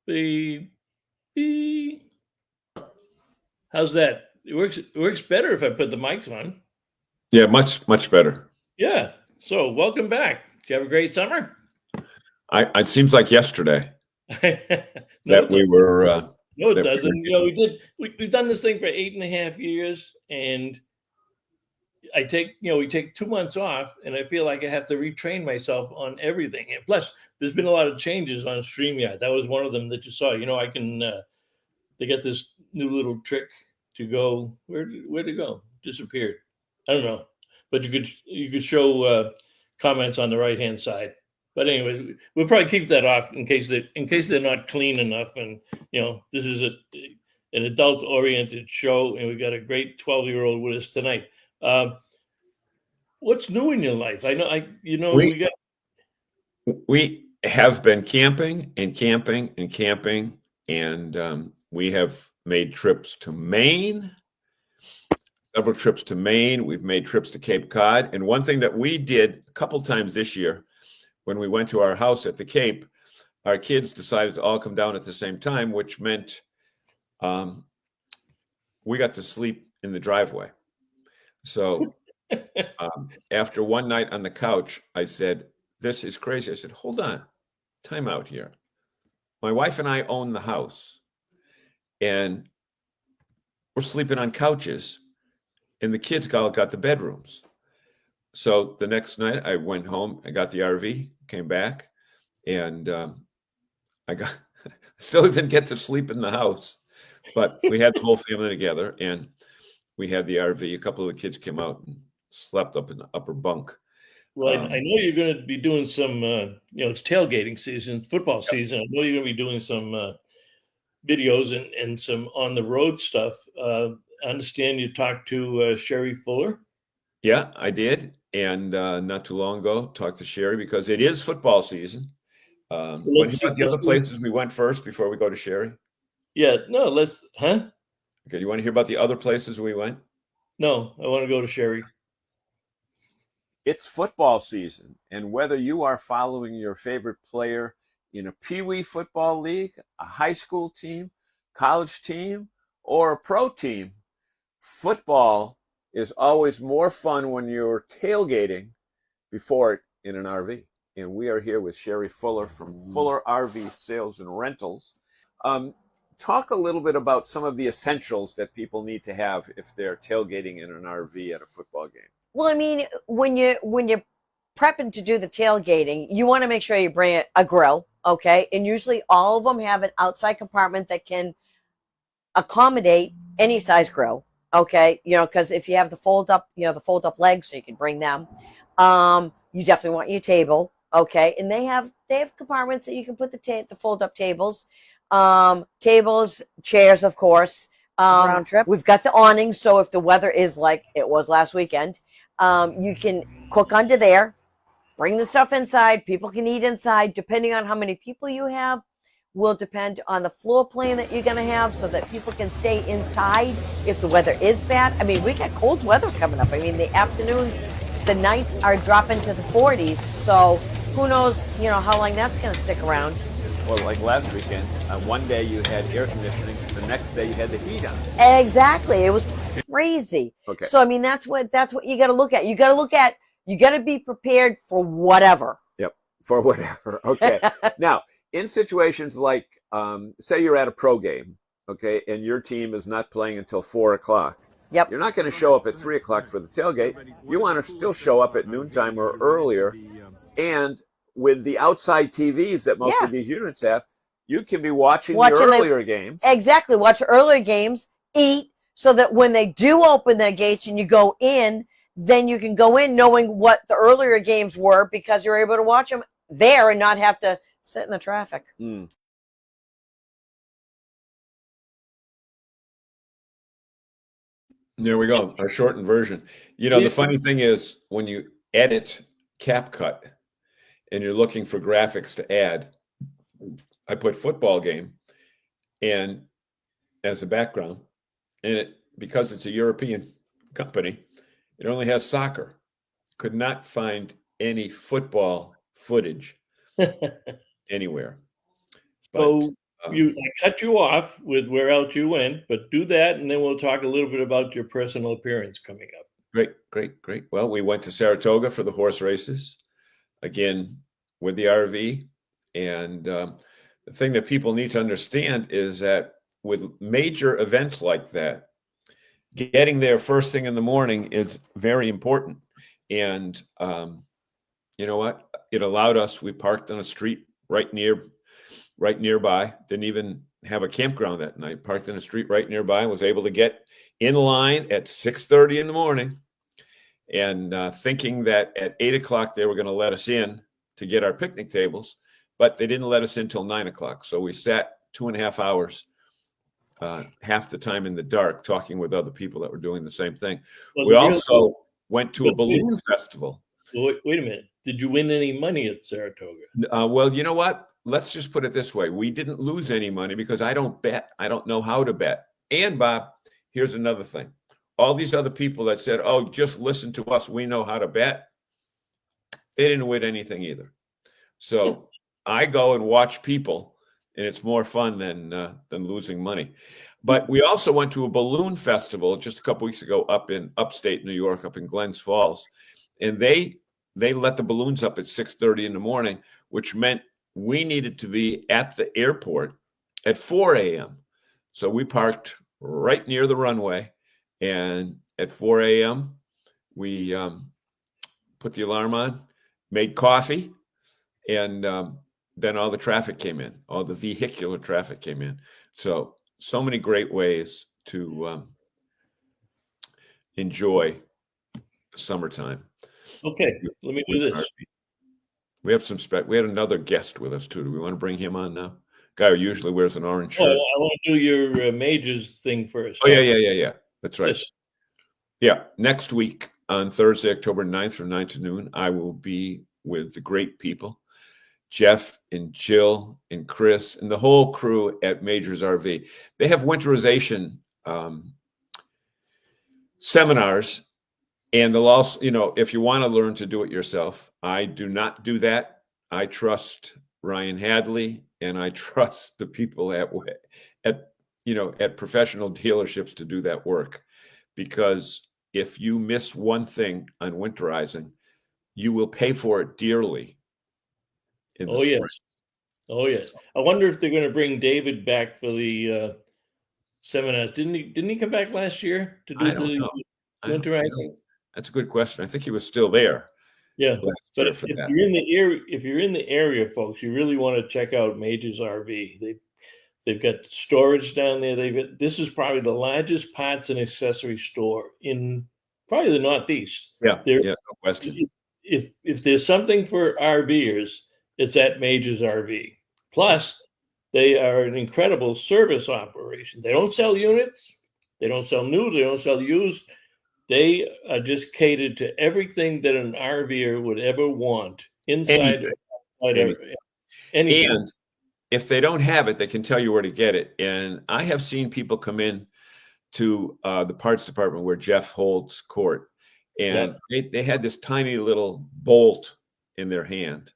Beep, beep. How's that? It works better if I put the mics on. Yeah, much better. Yeah. So welcome back. Did you have a great summer? It seems like yesterday No, that it doesn't. we were No, it that we were doesn't. We've done this thing for 8.5 years, and we take 2 months off, and I feel like I have to retrain myself on everything. And plus, there's been a lot of changes on StreamYard. That was one of them that you saw. I can. They got this new little trick to go. Where'd it go? Disappeared. I don't know, but you could show comments on the right hand side. But anyway, we'll probably keep that off in case they're not clean enough. And this is an adult oriented show, and we got a great 12-year-old with us tonight. Um, what's new in your life? I know we we got. we have been camping and camping and camping, and we have made trips to Maine, several trips to Maine. We've made trips to Cape Cod, and one thing that we did a couple times this year when we went to our house at the Cape, our kids decided to all come down at the same time, which meant um, we got to sleep in the driveway. So after one night on the couch, I said, "This is crazy." I said, "Hold on, time out here. My wife and I own the house, and we're sleeping on couches, and the kids all got the bedrooms." So the next night, I went home, I got the RV, came back, and I got still didn't get to sleep in the house, but we had the whole family together, and we had the RV. A couple of the kids came out and slept up in the upper bunk. Well, I know you're going to be doing some. It's tailgating season, football season. I know you're going to be doing some videos and some on the road stuff. I understand you talked to Sherry Fuller. Yeah, I did. And not too long ago, talked to Sherry because it is football season. Want to hear about the other places we went first before we go to Sherry? Yeah, no, let's. Huh? Okay, you want to hear about the other places we went? No, I want to go to Sherry. It's football season, and whether you are following your favorite player in a Pee-wee football league, a high school team, college team, or a pro team, football is always more fun when you're tailgating before it in an RV. And we are here with Sherry Fuller from Fuller RV Sales and Rentals. Talk a little bit about some of the essentials that people need to have if they're tailgating in an RV at a football game. Well, I mean, when you're prepping to do the tailgating, you want to make sure you bring a grill, okay? And usually all of them have an outside compartment that can accommodate any size grill, okay? Because if you have the fold up legs, so you can bring them. You definitely want your table, okay? And they have compartments that you can put the fold up tables, tables, chairs, of course. Round trip. We've got the awning, so if the weather is like it was last weekend, you can cook under there, bring the stuff inside. People can eat inside. Depending on how many people you have, will depend on the floor plan that you're going to have so that people can stay inside if the weather is bad. I mean, we got cold weather coming up. I mean, the afternoons, the nights are dropping to the 40s. So who knows, how long that's going to stick around. Well, like last weekend, one day you had air conditioning, the next day you had the heat on. Exactly. It was crazy. Okay. So, I mean, that's what you got to look at. You got to be prepared for whatever. Yep. For whatever. Okay. Now, in situations like, say you're at a pro game, okay, and your team is not playing until 4:00. Yep. You're not going to show up at 3:00 for the tailgate. You want to still show up at noontime or earlier. And with the outside TVs that most of these units have, you can be watching the earlier games. Exactly. Watch earlier games, eat, so that when they do open their gates and you go in, then you can go in knowing what the earlier games were because you're able to watch them there and not have to sit in the traffic. Mm. There we go, our shortened version. The funny thing is when you edit CapCut and you're looking for graphics to add, I put football game and as a background, and because it's a European company, it only has soccer. Could not find any football footage anywhere. But I cut you off with where else you went, but do that, and then we'll talk a little bit about your personal appearance coming up. Great. Well, we went to Saratoga for the horse races, again with the RV. And the thing that people need to understand is that with major events like that, getting there first thing in the morning is very important. And you know what? It allowed us. We parked on a street right nearby. Didn't even have a campground that night. Parked in a street right nearby. Was able to get in line at 6:30 in the morning, and thinking that at 8 o'clock they were going to let us in to get our picnic tables, but they didn't let us in till 9 o'clock. So we sat 2.5 hours, half the time in the dark, talking with other people that were doing the same thing. Well, we also went to a balloon festival. Wait a minute. Did you win any money at Saratoga? Well, you know what? Let's just put it this way. We didn't lose any money because I don't bet. I don't know how to bet. And Bob, here's another thing. All these other people that said, oh, just listen to us, we know how to bet, they didn't win anything either. So I go and watch people, and it's more fun than losing money. But we also went to a balloon festival just a couple weeks ago up in upstate New York, up in Glens Falls. And they let the balloons up at 6:30 in the morning, which meant we needed to be at the airport at 4 a.m. So we parked right near the runway. And at 4 a.m., we put the alarm on, made coffee, and then all the traffic came in. All the vehicular traffic came in. So many great ways to enjoy the summertime. Okay, let me do this. We have we had another guest with us, too. Do we want to bring him on now? Guy who usually wears an orange shirt. Oh, I want to do your majors thing first. Oh, yeah. That's right. Yes. Yeah. Next week on Thursday, October 9th from 9 to noon, I will be with the great people, Jeff and Jill and Chris and the whole crew at Majors RV. They have winterization seminars, and they'll also, if you want to learn to do it yourself, I do not do that. I trust Ryan Hadley, and I trust the people at professional dealerships to do that work, because if you miss one thing on winterizing, you will pay for it dearly. Oh, yes. I wonder if they're going to bring David back for the seminars. Didn't he come back last year to do the winterizing? That's a good question. I think he was still there. Yeah, but if you're in the area, folks, you really want to check out Majors RV. They've got storage down there. This is probably the largest parts and accessory store in probably the Northeast. Yeah, no question. If there's something for RVers, it's at Majors RV. Plus, they are an incredible service operation. They don't sell units. They don't sell new. They don't sell used. They are just catered to everything that an RVer would ever want inside or outside. Anything. And if they don't have it, they can tell you where to get it. And I have seen people come in to the parts department where Jeff holds court, and they had this tiny little bolt in their hand.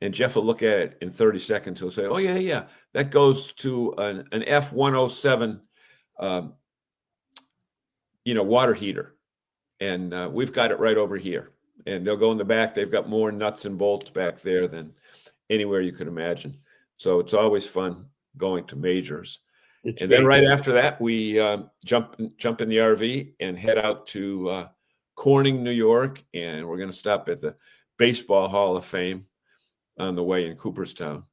And Jeff will look at it in 30 seconds. He'll say, oh, yeah, that goes to an F107 water heater. And we've got it right over here. And they'll go in the back. They've got more nuts and bolts back there than anywhere you could imagine. So it's always fun going to Majors. Then right after that, we jump in the RV and head out to Corning, New York. And we're going to stop at the Baseball Hall of Fame on the way in Cooperstown.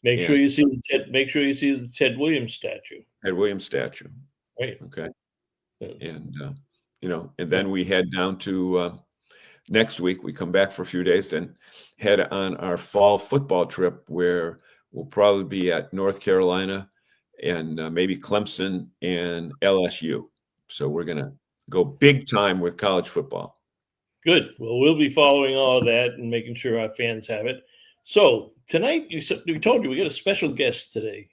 Make sure you see the Ted Williams statue. Ted Williams statue. Right. Okay. And and then we head down to next week. We come back for a few days, then head on our fall football trip, where we'll probably be at North Carolina and maybe Clemson and LSU. So we're going to go big time with college football. Good. Well, we'll be following all of that and making sure our fans have it. So tonight, we told you we got a special guest today,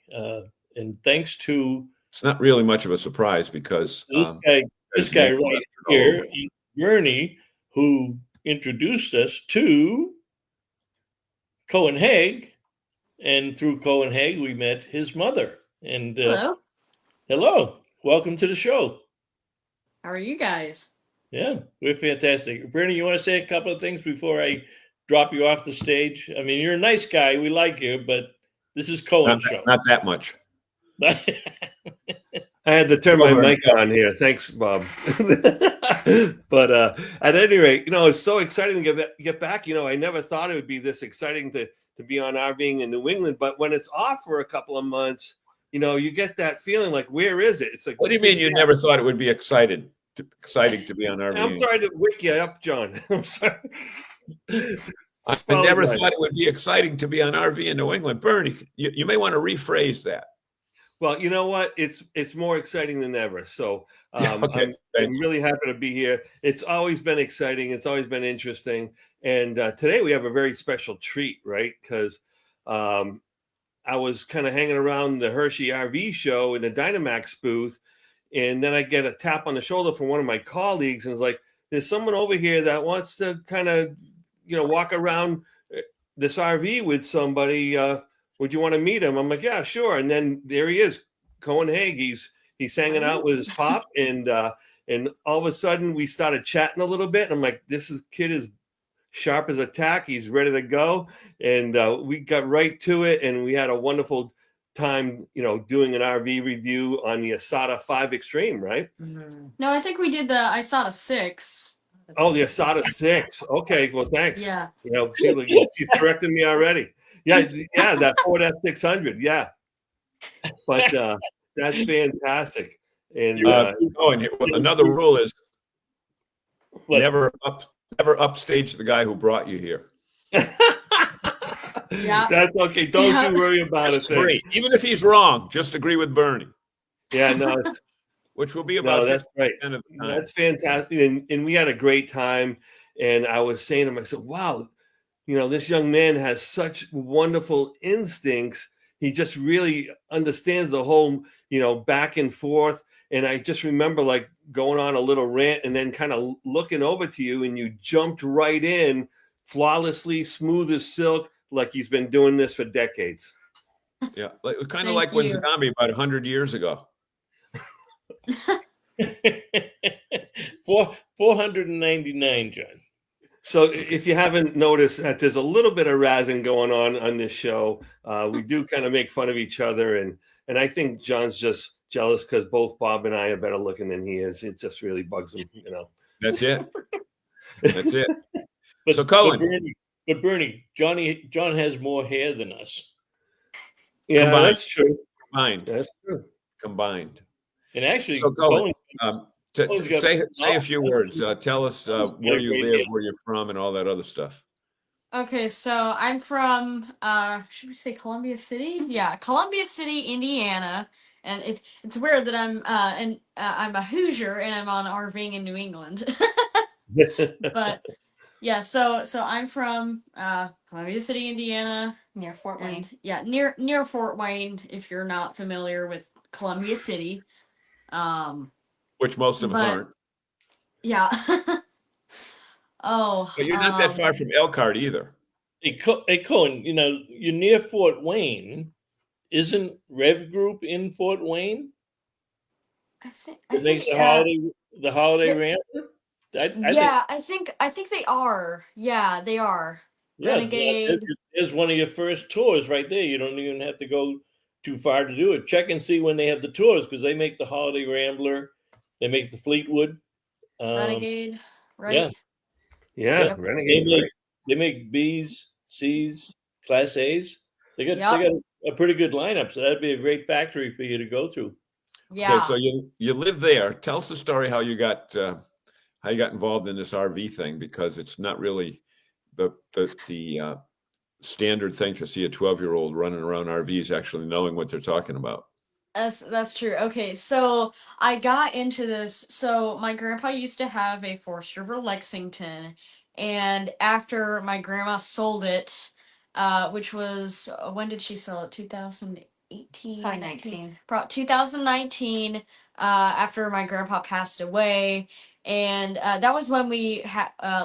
and thanks to it's not really much of a surprise because this guy right here, Bernie, who introduced us to Koen Haag and through Koen Haag, we met his mother. And Hello. hello, welcome to the show. How are you guys? Yeah, we're fantastic. Bernie, you want to say a couple of things before I drop you off the stage? I mean, you're a nice guy. We like you, but this is Koen's show. Not that much. I had to turn my mic on here. Thanks, Bob. But at any rate, it's so exciting to get back. I never thought it would be this exciting to be on RVing in New England. But when it's off for a couple of months, you get that feeling like, where is it? It's like, What do you mean you never thought it would be exciting to be on RVing? I'm sorry to wake you up, John. I'm sorry. I never thought it would be exciting to be on RV in New England. Bernie, you may want to rephrase that. Well, you know what? It's more exciting than ever. So Okay, I'm really happy to be here. It's always been exciting. It's always been interesting. And today we have a very special treat, right? Because I was kind of hanging around the Hershey RV show in the Dynamax booth. And then I get a tap on the shoulder from one of my colleagues. And it's like, there's someone over here that wants to kind of, walk around this RV with somebody. Would you want to meet him? I'm like, yeah, sure. And then there he is, Koen Haag. He's hanging out with his pop, and all of a sudden we started chatting a little bit. And I'm like, kid is sharp as a tack. He's ready to go, and we got right to it, and we had a wonderful time, doing an RV review on the Asada 5 Extreme, right? No, I think we did the Isata 6. Oh, the Asada 6. Okay, well, thanks. Yeah. She's correcting me already. Yeah, that Ford F600. Yeah, but that's fantastic. And another rule is never upstage the guy who brought you here. Yeah, that's okay. Don't you worry about it. Agree. Even if he's wrong, just agree with Bernie. Yeah, no. Which will be about that's right. Of the time. That's fantastic, and we had a great time. And I was saying to myself, wow, this young man has such wonderful instincts. He just really understands the whole, back and forth. And I just remember like going on a little rant and then kind of looking over to you, and you jumped right in flawlessly, smooth as silk, like he's been doing this for decades. Yeah, kind of like when Zagami about 100 years ago. 499, John. So if you haven't noticed that there's a little bit of razzing going on this show, we do kind of make fun of each other. And I think John's just jealous because both Bob and I are better looking than he is. It just really bugs him, That's it. That's it. But, Koen. But Bernie, John has more hair than us. Yeah, combined. That's true. Combined. That's true. Combined. And actually, so Koen, say a few words. Tell us where you live, where you're from, and all that other stuff. Okay, so I'm from should we say Columbia City? Yeah, Columbia City, Indiana. And it's weird that I'm I'm a Hoosier and I'm on RVing in New England. But yeah, so I'm from Columbia City, Indiana, near Fort Wayne. Yeah, near Fort Wayne. If you're not familiar with Columbia City, which most of us aren't. Yeah. Oh, but you're not that far from Elkhart either. Hey, Koen, you're near Fort Wayne. Isn't Rev Group in Fort Wayne? I think the holiday Rambler. I think they are. Yeah, they are. Yeah, Renegade. There's one of your first tours right there. You don't even have to go too far to do it. Check and see when they have the tours, because they make the Holiday Rambler, they make the Fleetwood, Renegade, right? Yeah, Renegade. They make Bs, Cs, Class A's. They got a pretty good lineup, so that'd be a great factory for you to go to. Yeah. Okay, so you live there. Tell us the story how you got involved in this RV thing, because it's not really the standard thing to see a 12-year-old running around RVs actually knowing what they're talking about. That's true. Okay, so I got into this. So my grandpa used to have a Forest River Lexington, and after my grandma sold it, which was when did she sell it? 2018, 2019. 2019. After my grandpa passed away, and that was when we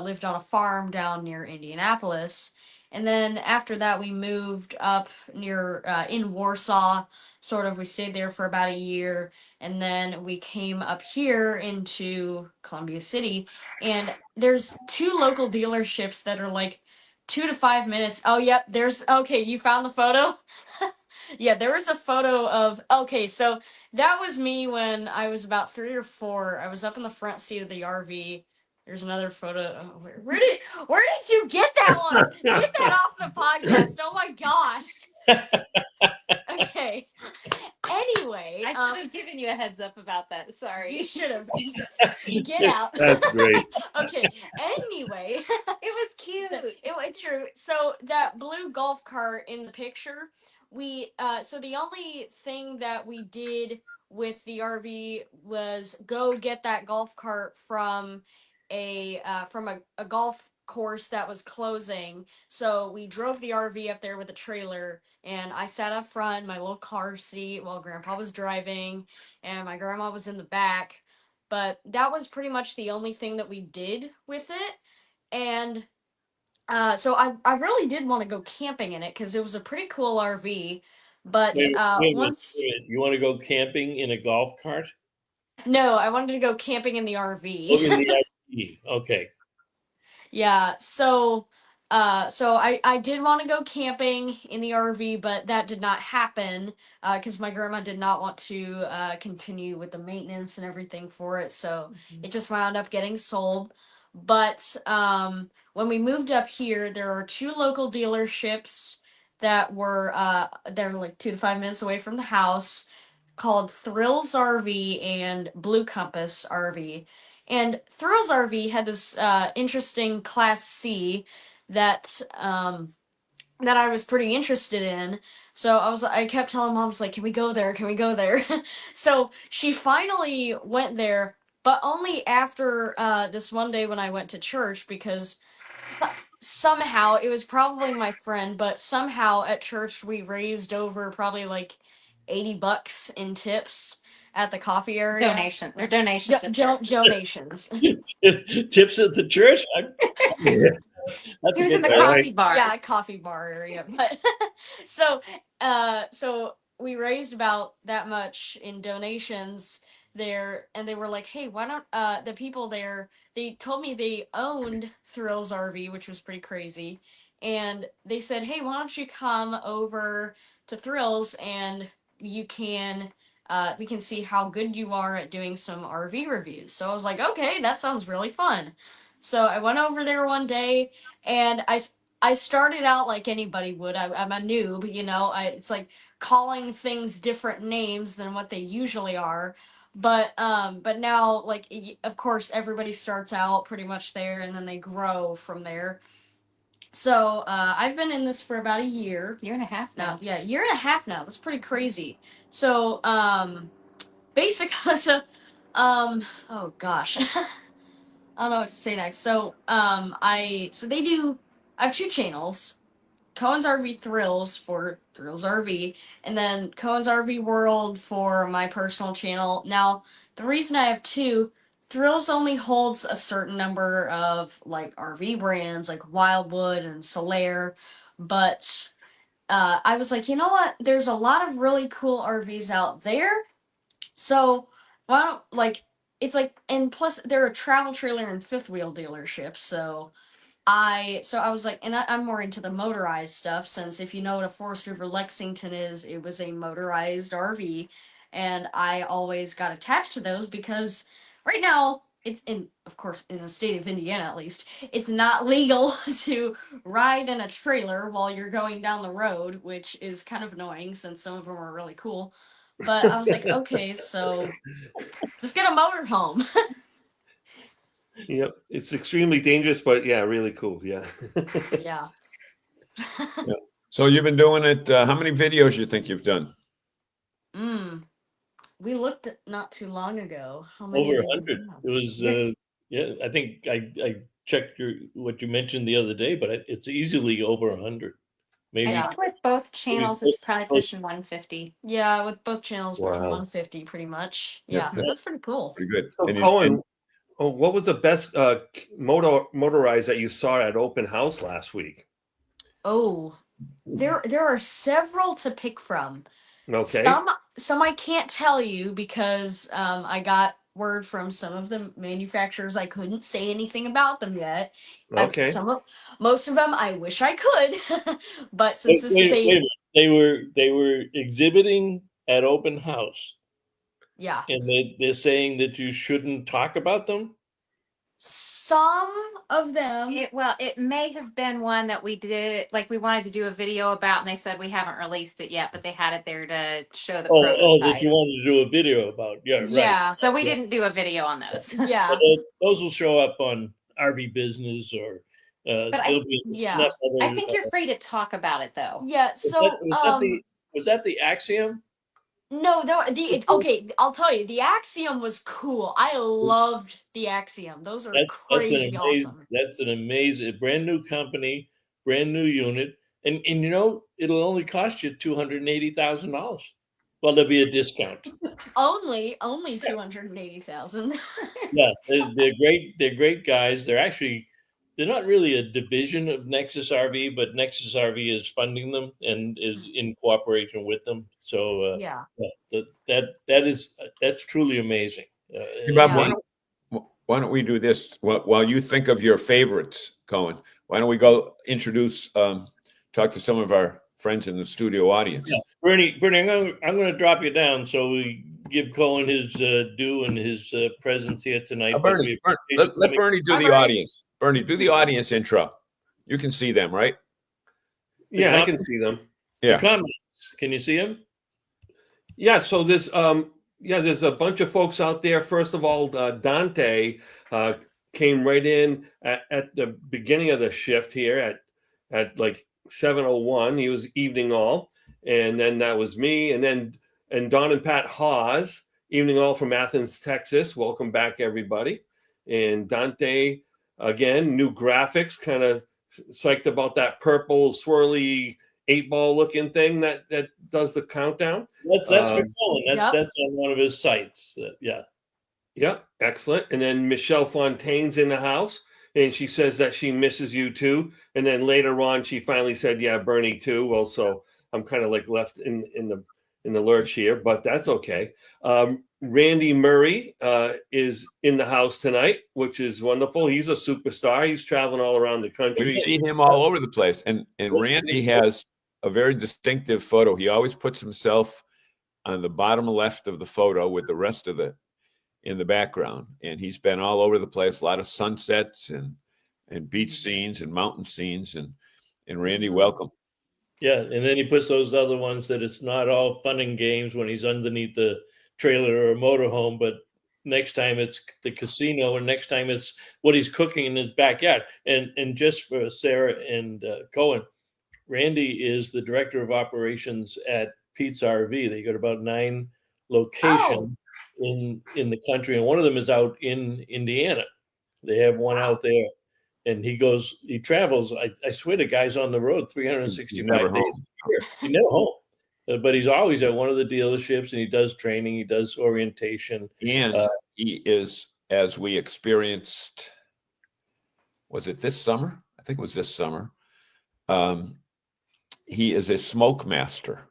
lived on a farm down near Indianapolis. And then after that, we moved up near in Warsaw. Sort of, we stayed there for about a year, and then we came up here into Columbia City. And there's two local dealerships that are like 2 to 5 minutes. Oh, yep. There's okay. You found the photo. Yeah, there was a photo of. Okay, so that was me when I was about 3 or 4. I was up in the front seat of the RV. There's another photo. Oh, where did you get that one? Get that off the podcast. Oh my gosh. Okay. Anyway, I should have given you a heads up about that. you Sorry. should have. Get out. That's great. Okay. Anyway, It was cute. it's true. So that blue golf cart in the picture, we so the only thing that we did with the RV was go get that golf cart from a golf course that was closing. So we drove the RV up there with a trailer, and I sat up front in my little car seat while Grandpa was driving, and my grandma was in the back. But that was pretty much the only thing that we did with it. And so I really did want to go camping in it because it was a pretty cool RV. But Wait a once, minute. You want to go camping in a golf cart? no, I wanted to go camping in the RV. Oh, in the RV. Okay. Yeah, so I did want to go camping in the RV, but that did not happen because my grandma did not want to continue with the maintenance and everything for it, so it just wound up getting sold. But when we moved up here, there are two local dealerships that were they're like 2 to 5 minutes away from the house, called Thrills RV and Blue Compass RV. And Thrills RV had this interesting Class C that that I was pretty interested in. So I kept telling Mom, I was like, "Can we go there? Can we go there?" So she finally went there, but only after this one day when I went to church because somehow it was probably my friend, but somehow at church we raised over probably like $80 in tips at the coffee area. Donation. They're donations. at church. Donations. Tips at the church? He was in the All right. coffee bar. Yeah, coffee bar area. But so so we raised about that much in donations there, and they were like, "Hey, why don't the people there, they told me they owned Thrills RV, which was pretty crazy, and they said, "Hey, why don't you come over to Thrills and you can we can see how good you are at doing some RV reviews." So I was like, "Okay, that sounds really fun." So I went over there one day, and I started out like anybody would. I'm a noob, you know. It's like calling things different names than what they usually are. But now, like, of course, everybody starts out pretty much there, and then they grow from there. So I've been in this for about a year. Year and a half now. Yeah, year and a half now. That's pretty crazy. So basically, so oh gosh. I don't know what to say next. So, I have two channels. Koen's RV Thrills for Thrills RV, and then Koen's RV World for my personal channel. Now, the reason I have two, Thrills only holds a certain number of like RV brands like Wildwood and Solaire, but I was like, you know what? There's a lot of really cool RVs out there, so why don't like it's like, and plus they're a travel trailer and fifth wheel dealership, so I was like, and I'm more into the motorized stuff since if you know what a Forest River Lexington is, it was a motorized RV, and I always got attached to those because right now it's in, of course, in the state of Indiana at least, it's not legal to ride in a trailer while you're going down the road, which is kind of annoying since some of them are really cool. But I was like, okay, so just get a motorhome. Yep. It's extremely dangerous, but yeah, really cool. Yeah. Yeah. So you've been doing it. How many videos you think you've done? We looked at not too long ago. How many Over did we 100. have? It was, yeah, I think I checked what you mentioned the other day, but it's easily over 100. Maybe. I think with both channels, it's probably pushing 150. Yeah, with both channels, we're Wow. 150 pretty much. Yeah. Yeah, that's pretty cool. Pretty good. So, And you- Koen, what was the best motorized that you saw at open house last week? Oh, there are several to pick from. Okay. Some I can't tell you because I got word from some of the manufacturers I couldn't say anything about them yet. Okay. Most of them I wish I could, but since Wait, this is wait a a minute. They were exhibiting at open house, yeah, and they're saying that you shouldn't talk about them. some of them. It may have been one that we did, like we wanted to do a video about, and they said we haven't released it yet, but they had it there to show the Oh, that prototype. you wanted to do a video about. Yeah, right. Yeah, So we Yeah. didn't do a video on those. yeah. But, those will show up on RV Business or But they'll be yeah. I think you're free to talk about it though. Yeah, so was that the Axiom? no, okay, I'll tell you, the Axiom was cool. I loved the Axiom. Those are crazy awesome. That's an amazing brand new company, brand new unit, and you know it'll only cost you $280,000. Well, there'll be a discount. Only 280,000. Yeah, they're great. They're great guys. They're not really a division of Nexus RV, but Nexus RV is funding them and is in cooperation with them. So yeah. that's truly amazing. Hey, Bob, why don't we do this while you think of your favorites, Koen? Why don't we go introduce, talk to some of our friends in the studio audience? Yeah. Bernie, I'm going to drop you down so we give Koen his due and his presence here tonight. Bernie, let Bernie do the audience. Bernie, do the audience intro. You can see them, right? Yeah, I can see them. Yeah. The comments. Can you see them? Yeah. So there's a bunch of folks out there. First of all, Dante came right in at the beginning of the shift here at like 7:01. He was evening all, and then that was me, and Don and Pat Hawes, evening all from Athens, Texas. Welcome back, everybody. And Dante, again, new graphics, kind of psyched about that purple swirly 8-ball looking thing that does the countdown. That's for Koen. That's on one of his sites. Yeah. Yeah, excellent. And then Michelle Fontaine's in the house, and she says that she misses you too. And then later on, she finally said, "Yeah, Bernie too." Well, so I'm kind of like left in the lurch here, but that's okay. Randy Murray is in the house tonight, which is wonderful. He's a superstar. He's traveling all around the country. We see him all over the place. And Randy has a very distinctive photo. He always puts himself on the bottom left of the photo with the rest of in the background. And he's been all over the place, a lot of sunsets and beach scenes and mountain scenes. And Randy, welcome. Yeah, and then he puts those other ones that it's not all fun and games when he's underneath the trailer or a motorhome, but next time it's the casino, and next time it's what he's cooking in his backyard. And just for Sarah and Koen, Randy is the director of operations at Pete's RV. They got about 9 locations in the country, and one of them is out in Indiana. They have one out there. And he travels. I swear the guy's on the road 365 days a year. He's never home. But he's always at one of the dealerships, and he does training, he does orientation. And he is, as we experienced, was it this summer? I think it was this summer. He is a smoke master.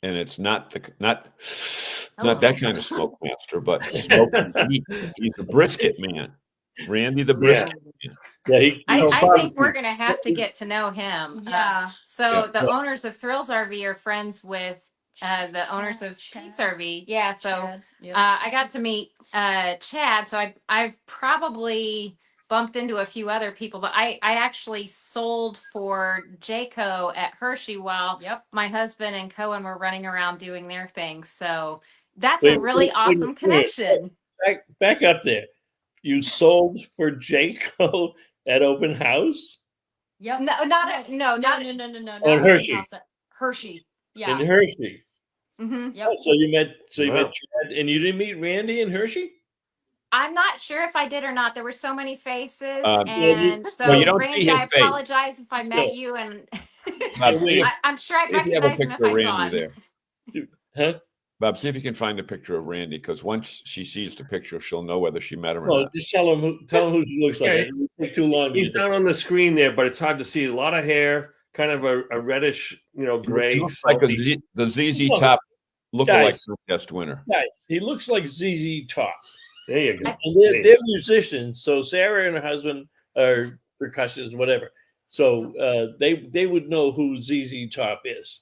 And it's not that kind of smoke master, but smoke. He's a brisket man. Randy the brisket. Yeah, I think we're gonna have to get to know him. Yeah. The owners of Thrills RV are friends with the owners of Pete's RV. Yeah. So I got to meet Chad. So I've probably bumped into a few other people, but I actually sold for Jayco at Hershey while my husband and Koen were running around doing their thing. So that's a really awesome connection. Back up there. You sold for Jayco at open house? Yep. No. On Hershey. Hershey. Yeah. In Hershey. Mm-hmm. Yep. Oh, so you met Chad, and you didn't meet Randy in Hershey? I'm not sure if I did or not. There were so many faces, you don't Randy, see his I apologize if I met you, and I'm sure I'd If you have a recognize him if picture of I saw Randy him. there. Huh? Bob, see if you can find a picture of Randy, because once she sees the picture, she'll know whether she met him or not. Just tell him who she looks like. Yeah, it won't take too long. He's down on the screen there, but it's hard to see. A lot of hair, kind of a reddish, gray. He looks like salty. the ZZ Top lookalike Guys. contest winner. Guys, he looks like ZZ Top. There you go. And they're musicians. So Sarah and her husband are percussionists, whatever. So they would know who ZZ Top is.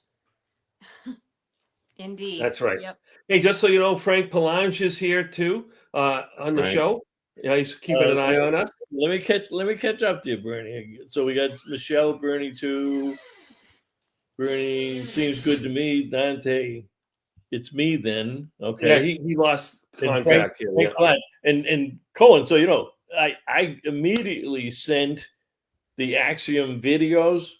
Indeed. That's right. Yep. Hey, just so you know, Frank Palange is here too on the Right. show. Yeah, he's keeping an eye on us. Let me catch up to you, Bernie. So we got Michelle, Bernie too. Bernie seems good to me. Dante, it's me then. Okay. Yeah, he lost And contact here. Frank Klein. And Koen. So I immediately sent the Axiom videos.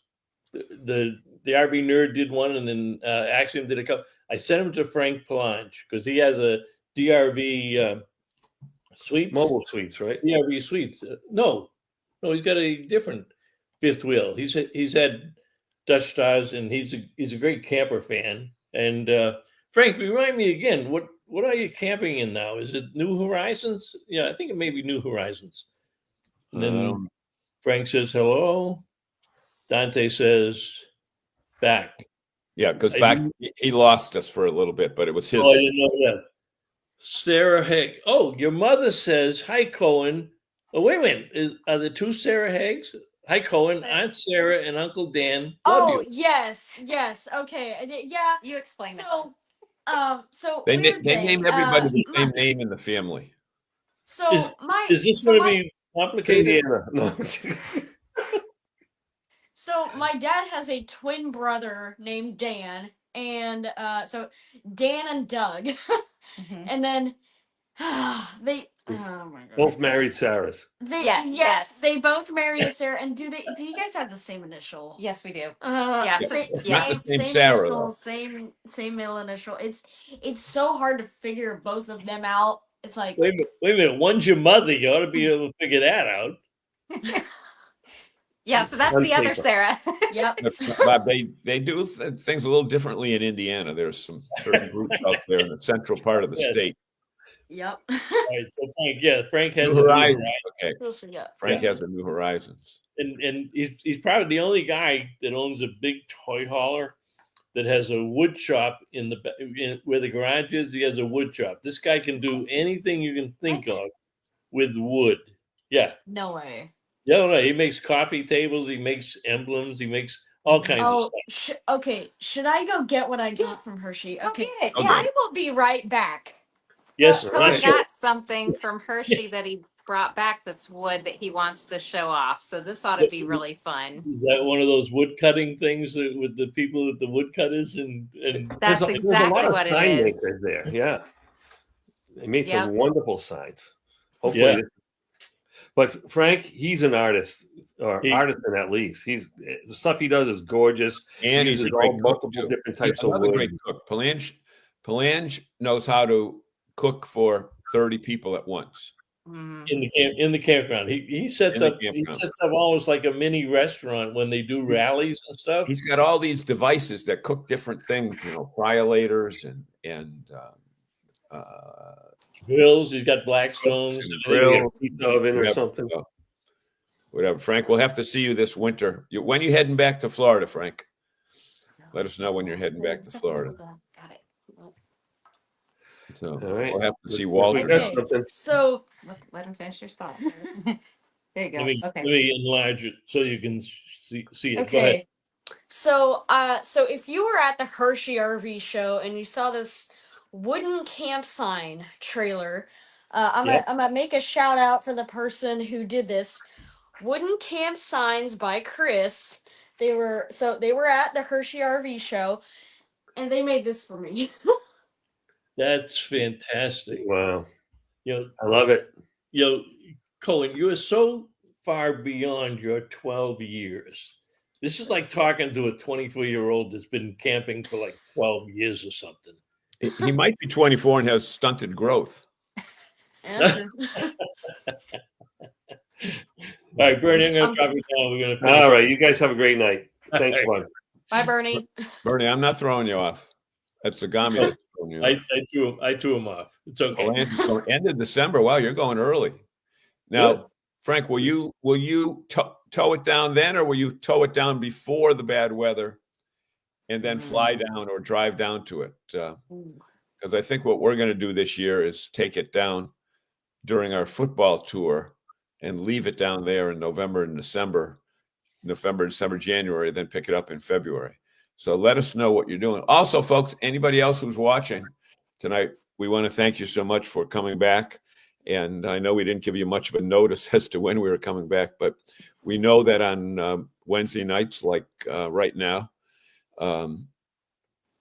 The RV Nerd did one, and then Axiom did a couple. I sent them to Frank Palange because he has a DRV suites. Mobile suites, right? DRV suites. No, he's got a different fifth wheel. He's had Dutch Stars, and he's a great camper fan. And Frank, remind me again, what are you camping in now? Is it New Horizons? Yeah, I think it may be New Horizons. And then Frank says hello. Dante says back. Yeah, because back he lost us for a little bit, but it was his. Oh, I didn't know that. Sarah Haig. Oh, your mother says hi, Koen. Oh, wait a minute. Are the two Sarah Haigs? Hi, Koen. Aunt Sarah and Uncle Dan. Love you. yes. Okay. Yeah. You explain that. So They weird name thing, everybody the my- same name in the family. So Is this going to be complicated? Indiana. No. So my dad has a twin brother named Dan, and so Dan and Doug, Mhm. and then they. Oh my god. Both married Sarahs. Yes, they both married a Sarah. And do you guys have the same initial? Yes, we do. Yeah, so- Not the same Sarah, initial, though. same middle initial. It's so hard to figure both of them out. It's like Wait a minute. One's your mother. You ought to be able to figure that out. Yeah, so that's On the other paper. Sarah. yep. But they do things a little differently in Indiana. There's some certain groups out there in the central part of the Yes. state. Yep. All right. So Frank has New a New Horizons. Horizons. Okay, Those are- yeah. Frank has a New Horizons. And he's probably the only guy that owns a big toy hauler that has a wood shop where the garage is. He has a wood shop. This guy can do anything you can think What? of with wood. Yeah. No way. Yeah, no, he makes coffee tables. He makes emblems. He makes all kinds of Oh, stuff. okay. Should I go get what I got from Hershey? Go Okay. get it. Okay. Yeah. I will be right back. Yes, Well, Coen that's it. got something from Hershey that he brought back that's wood that he wants to show off. So this ought to be really fun. Is that one of those wood cutting things with the people with the wood cutters and That's There's a exactly lot of what it sign is. makers there. Yeah. They made Yep. some wonderful signs. Hopefully. Yeah. But Frank, he's an artist, or He- artisan at least. The stuff he does is gorgeous. And He he's a uses great all cook, multiple too. different types He's of another wood. great cook. Palange knows how to cook for 30 people at once. Mhm. in the campground. He sets In the up campground. almost like a mini restaurant when they do rallies and stuff. He's got all these devices that cook different things, criolators and Grills. He's got Blackstones. And Maybe grill. a pizza oven or Yep. something. Whatever. Frank, we'll have to see you this winter. When are you heading back to Florida, Frank? Let us know when you're heading back to Florida. Got it. So All right. we'll have to see We Walter. got Okay. something. So Let him finish your thought. There you go. Let me Okay. enlarge it so you can see it. Go ahead. okay. So if you were at the Hershey RV show and you saw this wooden camp sign trailer, I'm gonna make a shout out for the person who did this. Wooden camp signs by Chris. They were at the Hershey RV show, and they made this for me. That's fantastic. Wow. You I love it. know, Koen, you are so far beyond your 12 years. This is like talking to a 24-year-old that's been camping for like 12 years or something. He might be 24 and has stunted growth. All right, Bernie, I'm going to drop it down. We're going to finish. All right. You guys have a great night. Thanks, All Juan. Bye, Bernie. Bernie, I'm not throwing you off. That's the Gami that's throwing you off. I threw him off. It's okay. End of December. Wow, you're going early. Now, Frank, will you tow it down then, or will you tow it down before the bad weather and then fly down or drive down to it? Because I think what we're going to do this year is take it down during our football tour and leave it down there in November, December, January, then pick it up in February. So let us know what you're doing. Also, folks, anybody else who's watching tonight, we want to thank you so much for coming back. And I know we didn't give you much of a notice as to when we were coming back, but we know that on Wednesday nights, like right now,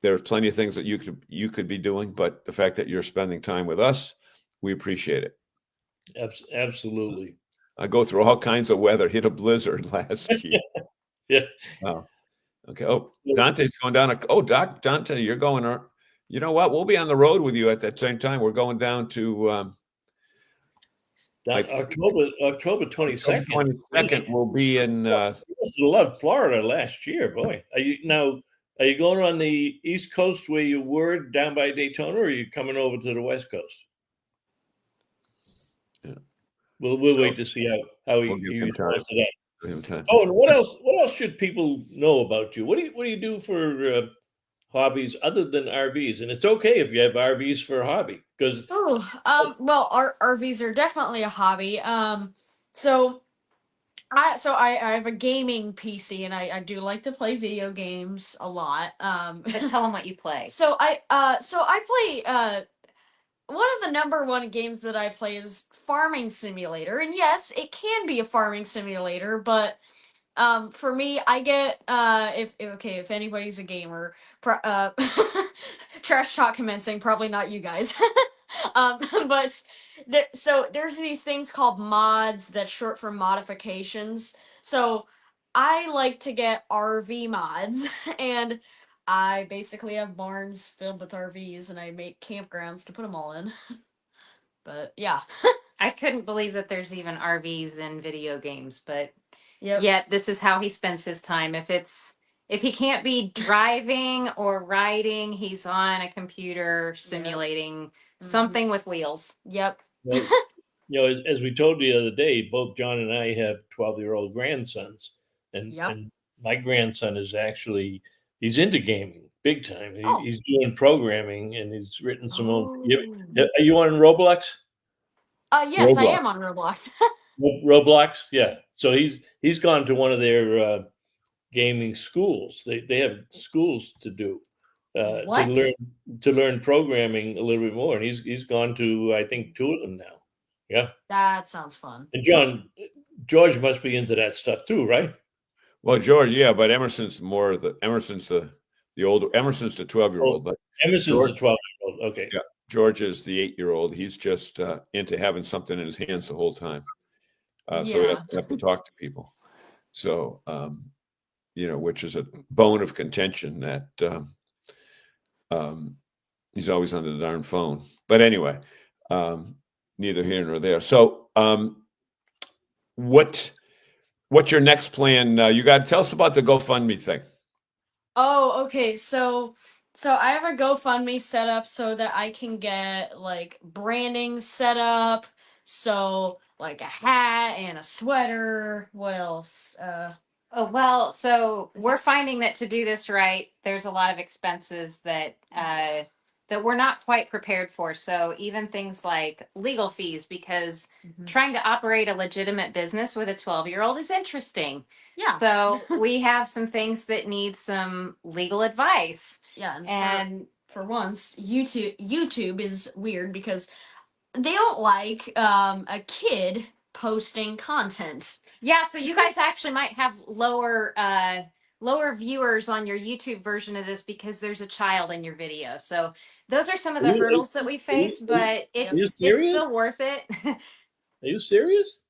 there's plenty of things that you could be doing, but the fact that you're spending time with us, we appreciate it. Absolutely. I go through all kinds of weather. Hit a blizzard last year. Yeah. Wow. Okay. Oh, Dante's going down. Dante, you're going. You know what? We'll be on the road with you at that same time. We're going down to October 22nd. 22nd. We'll be in. You must have loved Florida last year, boy. Are you going on the East Coast where you were down by Daytona, or are you coming over to the West Coast? Yeah. We'll wait to see how you respond to that. Oh, and what else should people know about you? What do you do for hobbies other than RVs? And it's okay if you have RVs for a hobby, because well, RVs are definitely a hobby. So I have a gaming PC, and I do like to play video games a lot. But tell them what you play. So I play one of the number one games that I play is Farming Simulator, and yes, it can be a farming simulator, but for me, I get if anybody's a gamer, trash talk commencing, probably not you guys. But so there's these things called mods, that's short for modifications. So I like to get RV mods, and I basically have barns filled with RVs, and I make campgrounds to put them all in. But yeah, I couldn't believe that there's even RVs in video games, but yep. yet this is how he spends his time. If he can't be driving or riding, he's on a computer simulating something with wheels. Yep. Well, as we told you the other day, both John and I have 12-year-old grandsons, and my grandson is he's into gaming big time. He's doing programming, and he's written some own. Are you on Roblox? Yes, Roblox. I am on Roblox. Roblox, yeah. So he's gone to one of their gaming schools. They have schools to do to learn programming a little bit more, and he's gone to, I think, 2 of them now. Yeah, that sounds fun. And George must be into that stuff too, right? Well, George, yeah, but Emerson's the 12-year-old, but Emerson's the 12-year-old. Okay. Yeah, George is the 8-year-old. He's just into having something in his hands the whole time, so he doesn't have to talk to people. So, which is a bone of contention that he's always on the darn phone. But anyway, neither here nor there. So, what's your next plan? You got to tell us about the GoFundMe thing. Oh, okay. So I have a GoFundMe set up so that I can get like branding set up. So like a hat and a sweater. What else? So we're finding that to do this right, there's a lot of expenses that we're not quite prepared for. So even things like legal fees, because trying to operate a legitimate business with a 12-year-old is interesting. Yeah. So we have some things that need some legal advice. Yeah. And for once, YouTube is weird because they don't like a kid posting content. Yeah, so you guys actually might have lower viewers on your YouTube version of this because there's a child in your video. So those are some of the hurdles that we face, but it's still worth it. Are you serious?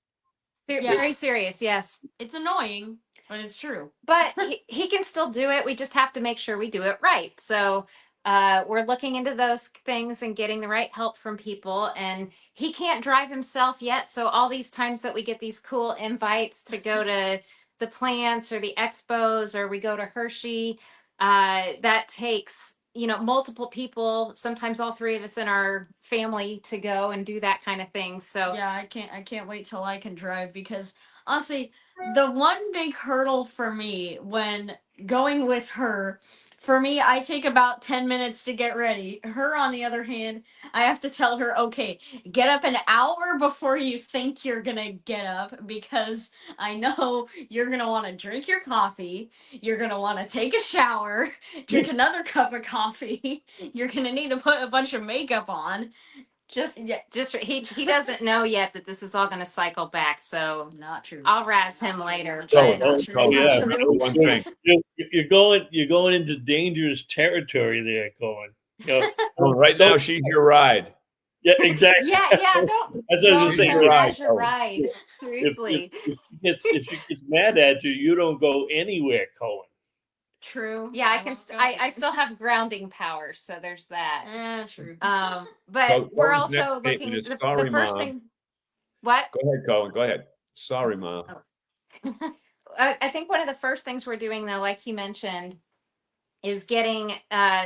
Very serious, yes. It's annoying, but it's true. But he can still do it. We just have to make sure we do it right. So we're looking into those things and getting the right help from people. And he can't drive himself yet. So all these times that we get these cool invites to go to the plants or the expos, or we go to Hershey, that takes multiple people, sometimes all three of us in our family to go and do that kind of thing. So Yeah, I can't wait till I can drive, because honestly, the one big hurdle for me when going with her, for me, I take about 10 minutes to get ready. Her, on the other hand, I have to tell her, okay, get up an hour before you think you're gonna get up, because I know you're gonna want to drink your coffee, you're gonna want to take a shower, drink another cup of coffee, you're gonna need to put a bunch of makeup on. just he doesn't know yet that this is all going to cycle back. So Not true. I'll razz him later. So, But Oh, Not true. oh, Not yeah. true. remember one thing. You're going into dangerous territory there, Koen. Well, right now, she's your ride. Yeah, exactly. yeah, don't That's what I was don't saying. harass your Oh. ride. Seriously. If she gets mad at you, you don't go anywhere, Koen. True. Yeah, I can. won't go I there. still have grounding power, so there's that. True. But So we're Cohen's next also statement looking. is, The "Sorry, first Mom." thing. What? Go ahead, Cohen. Go ahead. Sorry, Mom. I think one of the first things we're doing, though, like he mentioned, is getting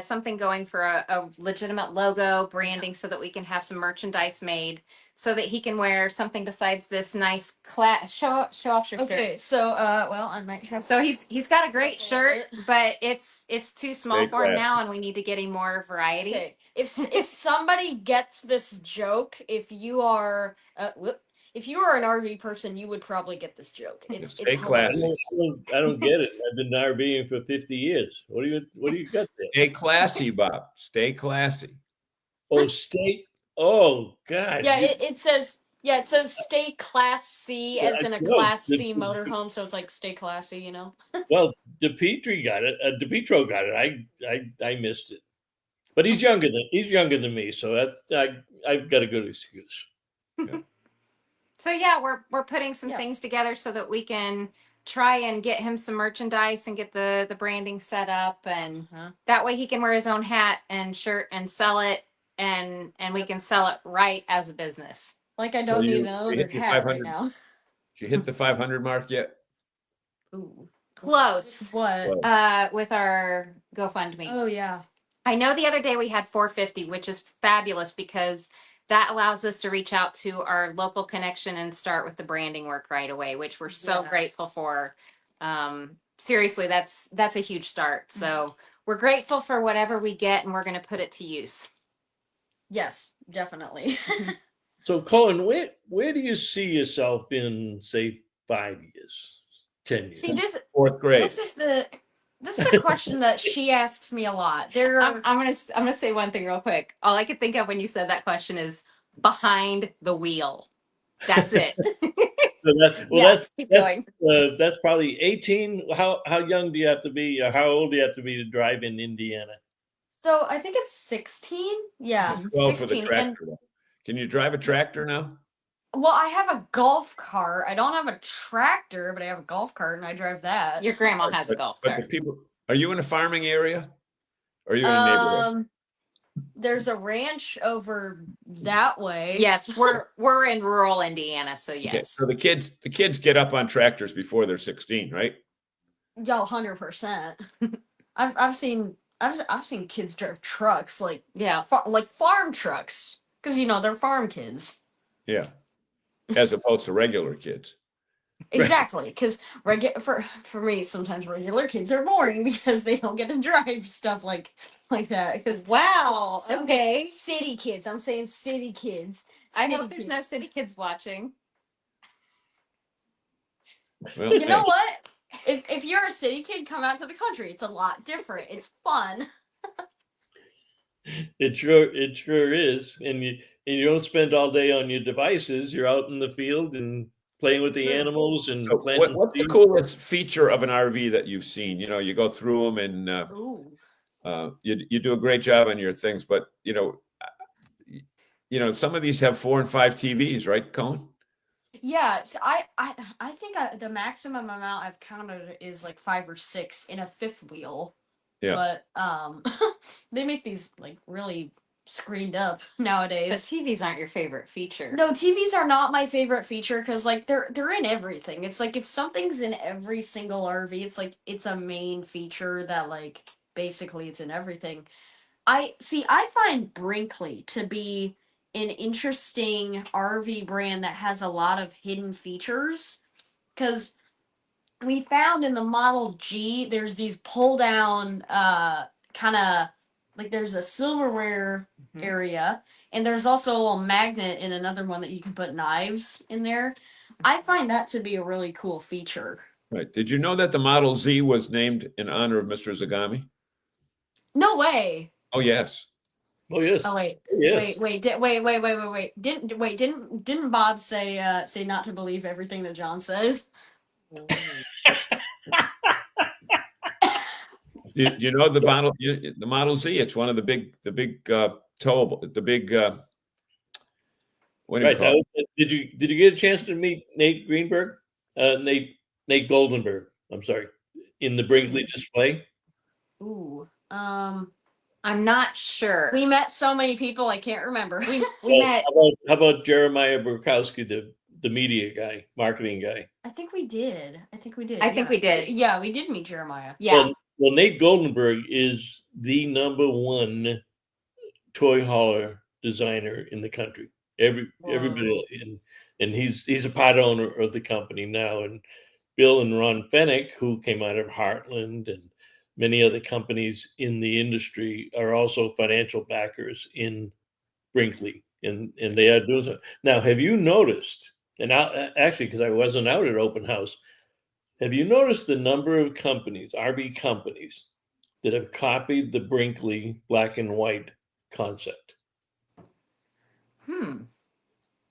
something going for a legitimate logo branding, so that we can have some merchandise made, so that he can wear something besides this nice class. Show off your shirt. Okay, so well, I might have. So he's got a great shirt, but it's too small Stay for him classy. now, and we need to get him more variety. Okay, if somebody gets this joke, if you are an RV person, you would probably get this joke. It's Stay hilarious. classy. I don't get it. I've been RVing for 50 years. What do you got there? Stay classy, Bob. Stay classy. Oh, state. Oh, God. Yeah, it says. Yeah, it says stay class C, as in a No, class C motorhome, so it's like stay classy, you know. well, DePietro got it. DePietro got it. I missed it, but he's younger than me, so I've got a good excuse. So yeah, we're putting some Yeah. things together so that we can try and get him some merchandise and get the branding set up, and that way he can wear his own hat and shirt and sell it, and we can sell it right as a business. Like I So don't need you another hit your hat right 500. now. Did you hit the 500 mark yet? Ooh. Close. What? With our GoFundMe. Oh yeah. I know the other day we had 450, which is fabulous, because that allows us to reach out to our local connection and start with the branding work right away, which we're so Yeah. grateful for. Seriously, that's a huge start. So we're grateful for whatever we get, and we're going to put it to use. Yes, definitely. So, Colin, where do you see yourself in, say, 5 years, 10 years? See, this 4th grade. this is the question that she asks me a lot. There are I'm gonna say one thing real quick. All I could think of when you said that question is behind the wheel. That's it. So keep that's probably 18. How young do you have to be? Or how old do you have to be to drive in Indiana? so I think it's 16. Yeah, 12 for the 16. And tractor. Though. Can you drive a tractor now? well, I have a golf cart. I don't have a tractor, but I have a golf cart, and I drive that. Your grandma has a golf But cart. the people, are you in a farming area? Or are you in a neighborhood? There's a ranch over that way. Yes, we're in rural Indiana, so yes. Okay, so the kids get up on tractors before they're 16, right? Yo, 100%. I've seen kids drive trucks, like like farm trucks, because they're farm kids. Yeah. As opposed to regular kids. Exactly, because for me, sometimes regular kids are boring because they don't get to drive stuff like that. Because wow, okay, city kids. I'm saying city kids. I hope there's no city kids watching. Well, you know what? If you're a city kid, come out to the country. It's a lot different. It's fun. It sure is, and you don't spend all day on your devices. You're out in the field and playing with the animals and So planting what's the seeds. coolest feature of an RV that you've seen? You go through them and you do a great job on your things, but some of these have 4 and 5 TVs, right, Cohen? Yeah, so I think the maximum amount I've counted is like 5 or 6 in a fifth wheel. Yeah. But they make these like really screened up nowadays. But TVs aren't your favorite feature. No, TVs are not my favorite feature because like they're in everything. It's like if something's in every single RV, it's like it's a main feature that like basically it's in everything. I find Brinkley to be an interesting RV brand that has a lot of hidden features because we found in the Model G there's these pull down kind of like there's a silverware area and there's also a little magnet in another one that you can put knives in there. I find that to be a really cool feature. Right. Did you know that the Model Z was named in honor of Mr. Zagami? No way. Oh, yes. Oh yes. Oh wait. Yes. Wait. Didn't Bob say not to believe everything that John says? You know the Model Z? It's one of the big towable, the big what do you Right. call it? Did you get a chance to meet Nate Greenberg? Nate Goldenberg. I'm sorry. In the Brinkley display. Ooh. I'm not sure. We met so many people I can't remember. We Well, met. how about Jeremiah Burkowski, the media guy, marketing guy? I think we did. I think we did. Yeah, we did meet Jeremiah. Yeah. Well, Nate Goldenberg is the number one toy hauler designer in the country. Everybody, and he's a part owner of the company now. And Bill and Ron Fennick, who came out of Heartland and many other companies in the industry, are also financial backers in Brinkley, and they are doing so. Now, have you noticed? And actually, because I wasn't out at open house, have you noticed the number of companies, RV companies, that have copied the Brinkley black and white concept? I'm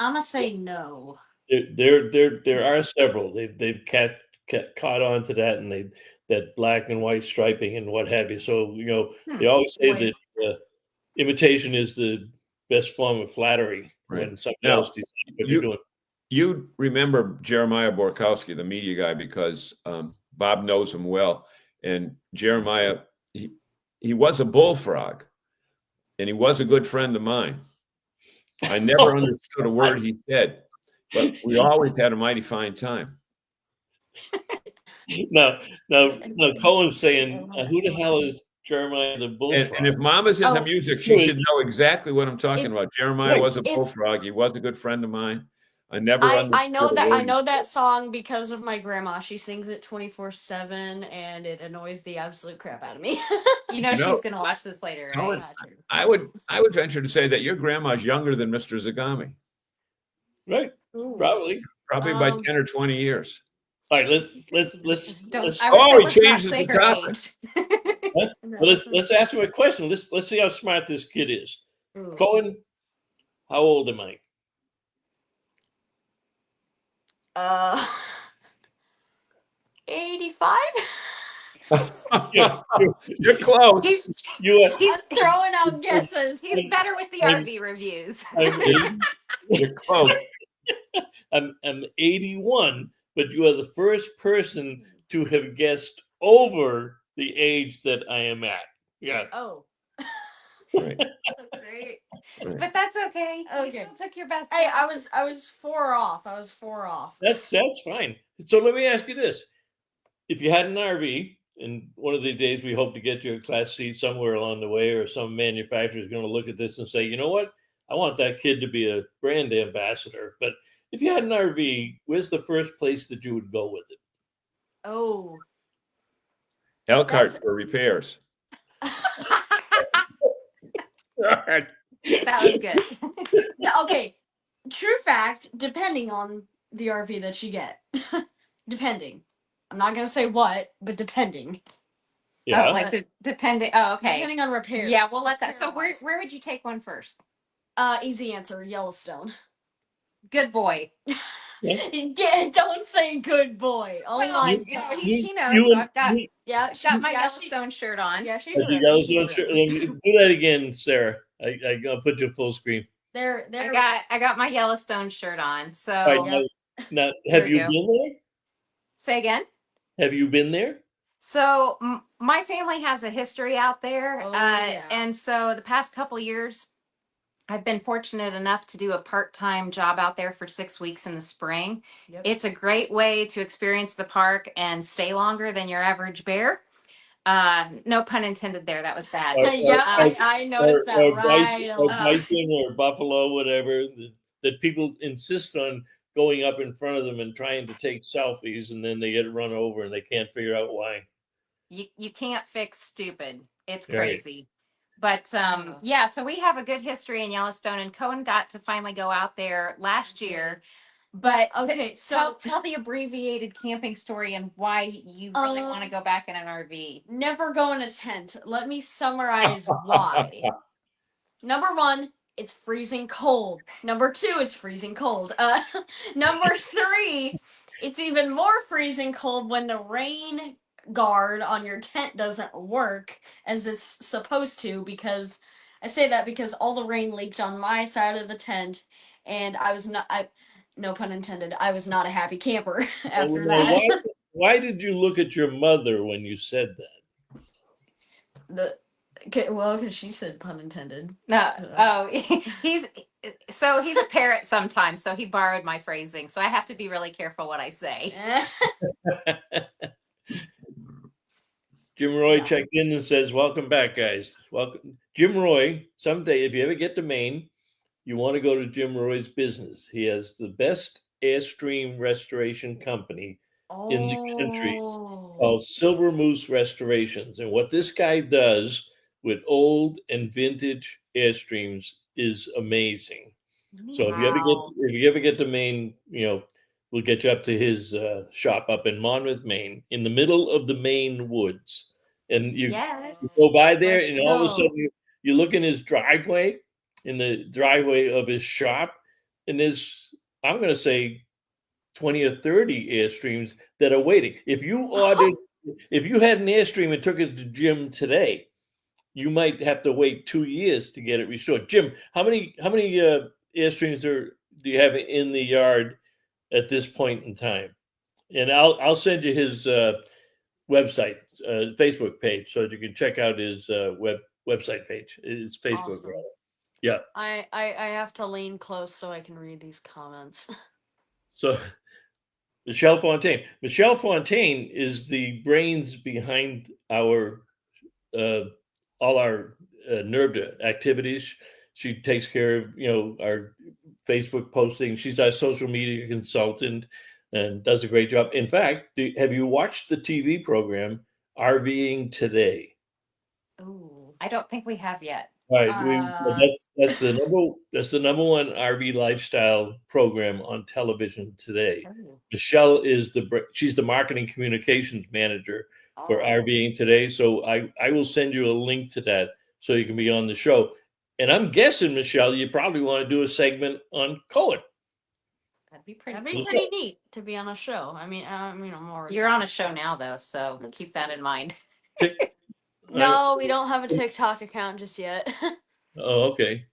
gonna say no. There are several. They've caught on to that, and that black and white striping and what have you. So they always say Right. that imitation is the best form of flattery Right. when somebody Now, else decides what you're doing. You remember Jeremiah Borkowski, the media guy, because Bob knows him well. And Jeremiah, he was a bullfrog, and he was a good friend of mine. I never understood a word he said, but we always had a mighty fine time. Now, Koen's saying, who the hell is Jeremiah the bullfrog? And if Mama's into music, she should know exactly what I'm talking about. Jeremiah was a if- bullfrog. He was a good friend of mine. I never I understood know a that word I he know said. that song because of my grandma. She sings it 24/7, and it annoys the absolute crap out of me. You know she's gonna watch this later, right? Koen, I would venture to say that your grandma's younger than Mr. Zagami, Right, Ooh. probably by 10 or 20 years. All right, let's Don't. Oh, he Let's not changes say the her topic. age. let's ask him a question. Let's see how smart this kid is. Ooh. Koen, how old am I? 85. You're close. You are. He's throwing out guesses. He's better with the I'm- RV reviews. You're close. I'm 81, but you are the first person to have guessed over the age that I am at. Yeah. Oh. Right. Great. But that's okay. You Okay. still took your best. Hey, guess. I was 4 off. I was 4 off. That's fine. So let me ask you this. If you had an RV, and one of the days we hope to get you a class C somewhere along the way, or some manufacturer is going to look at this and say, you know what? I want that kid to be a brand ambassador. But if you had an RV, where's the first place that you would go with it? Oh. Elkhart for repairs. That was good. Yeah, okay. True fact, depending on the RV that you get. Depending. I'm not going to say what, but depending. Yeah. Oh, like depending. Oh, okay. Depending on repairs. Yeah, we'll let that. So Repair-wise. where would you take one first? Easy answer, Yellowstone. Good boy. Don't say good boy. Oh Well, my you know, god. she knows. You So and- I've got you- Yeah, got my yeah, Yellowstone shirt on. Yeah, she's Have you ready. guys She's don't- ready. do that again, Sarah. I gotta put you full screen. They're I got my Yellowstone shirt on. So All right, now have There you we go. been there? say again. Have you been there? So my family has a history out there, Oh, yeah. and so the past couple years, I've been fortunate enough to do a part-time job out there for 6 weeks in the spring. Yep. It's a great way to experience the park and stay longer than your average bear. No pun intended there. That was bad. Yeah, I noticed that right or away. bison or buffalo, whatever, that people insist on going up in front of them and trying to take selfies, and then they get run over and they can't figure out why. You can't fix stupid. It's Right. crazy. But yeah, so we have a good history in Yellowstone, and Koen got to finally go out there last year. But Okay, so tell the abbreviated camping story and why you really want to go back in an RV. never go in a tent. Let me summarize why. Number one, it's freezing cold. Number two, it's freezing cold. Number three, it's even more freezing cold when the rain guard on your tent doesn't work as it's supposed to, because I say that because all the rain leaked on my side of the tent, and no pun intended, I was not a happy camper after Well, that. why did you look at your mother when you said that? Because she said pun intended. No, oh, he's a parrot sometimes, so he borrowed my phrasing. So I have to be really careful what I say. Jim Roy checked in and says, "Welcome back, guys. Welcome, Jim Roy. Someday, if you ever get to Maine, you want to go to Jim Roy's business. He has the best Airstream restoration company in the country, called Silver Moose Restorations. And what this guy does with old and vintage Airstreams is amazing. So if you ever get to Maine, we'll get you up to his shop up in Monmouth, Maine, in the middle of the Maine woods. And you go by there, and all of a sudden you look in his driveway, in the driveway of his shop, and there's, I'm going to say, 20 or 30 Airstreams that are waiting. If you had an Airstream and took it to Jim today, you might have to wait 2 years to get it restored. Jim, how many Airstreams do you have in the yard at this point in time? And I'll send you his website, Facebook page, so that you can check out his website page. It's Facebook. Awesome. Rather. Yeah. I have to lean close so I can read these comments. So Michelle Fontaine. Michelle Fontaine is the brains behind our all our NERBDA activities. She takes care of our Facebook posting. She's our social media consultant and does a great job. In fact, have you watched the TV program RVing Today? Ooh, I don't think we have yet. All right, that's the number one RV lifestyle program on television today. Ooh. Michelle is she's the marketing communications manager for RVing Today. So I will send you a link to that so you can be on the show. And I'm guessing, Michelle, you probably want to do a segment on Koen. That'd be pretty neat to be on a show. I mean, I'm already. You're on a show now, though, so keep that in mind. No, we don't have a TikTok account just yet. Oh, okay.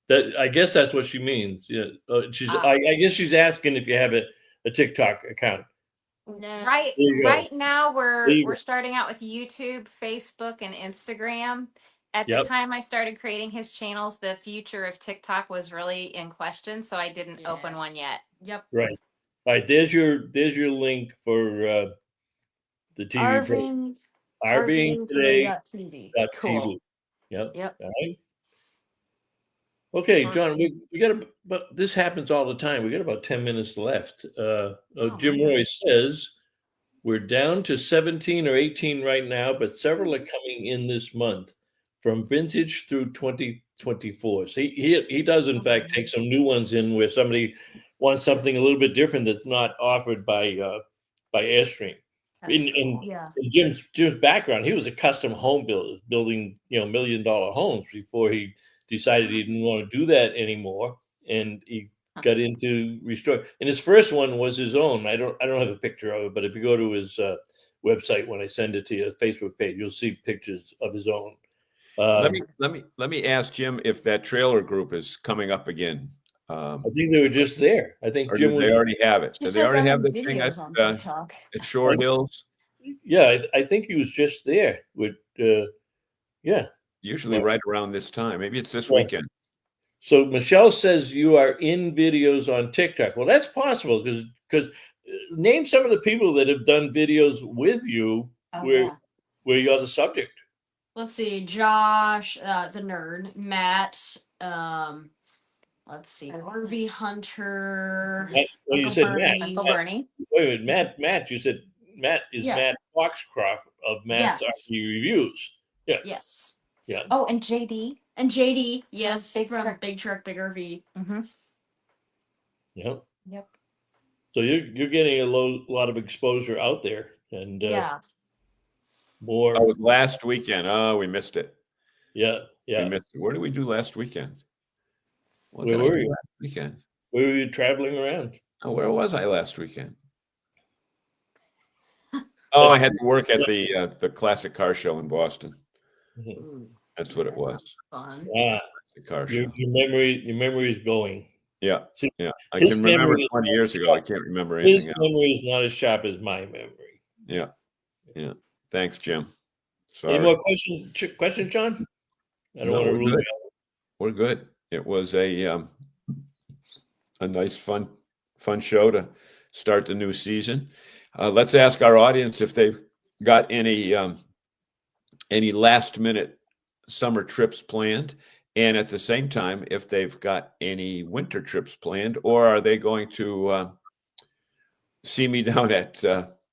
That, I guess that's what she means. Yeah, I guess she's asking if you have a TikTok account. No. Right now we're starting out with YouTube, Facebook, and Instagram. At the time I started creating his channels, the future of TikTok was really in question, so I didn't open one yet. Yep. Right. All right. There's your link for the TV. RVing Today.tv. Cool. Yep. All right. Okay, John, we got but this happens all the time. We got about 10 minutes left. Jim Roy says we're down to 17 or 18 right now, but several are coming in this month from vintage through 2024. So he does in fact take some new ones in where somebody wants something a little bit different that's not offered by Airstream. In Jim's background, he was a custom home builder, building $1 million homes before he decided he didn't want to do that anymore, and he got into restore. And his first one was his own. I don't have a picture of it, but if you go to his website when I send it to you, Facebook page, you'll see pictures of his own. Let me ask Jim if that trailer group is coming up again. I think they were just there. I think Jim they already have it. Do they already have the thing at Shore Hills? Yeah, I think he was just there with Usually right around this time. Maybe it's this weekend. So Michelle says you are in videos on TikTok. Well, that's possible because name some of the people that have done videos with you where you are the subject. Let's see, Josh, the nerd, Matt, let's see, RV Hunter, Matt, well, you Uncle said Matt. Bernie. Uncle Bernie. Wait a minute, Matt. You said Matt is Yeah. Matt Foxcroft of Matt's Yes. RV Reviews. Yeah. Yes. Yeah. Oh, and JD. And JD, yes, Big from Truck. Big Truck, Big RV. Mm-hmm. Yeah. Yep. So you're getting a lot of exposure out there, and Yeah. more. Oh, it was last weekend. Oh, we missed it. Yeah. We Yeah. missed it. What did we do last weekend? What Where did I were do you? last weekend? Where were you traveling around? Oh, where was I last weekend? Oh, I had to work at the classic car show in Boston. Mhm. That's what it was. Fun. Ah, The car your show. memory is going. Yeah. See, Yeah. I his can remember memory is 20 not years as ago. I sharp. can't remember His anything else. memory is not as sharp as my memory. Yeah. Yeah. Thanks, Jim. Any Sorry. more questions, John? I don't No, want to we're rule good. you out. We're good. It was a nice, fun show to start the new season. Let's ask our audience if they've got any last minute summer trips planned, and at the same time, if they've got any winter trips planned, or are they going to see me down at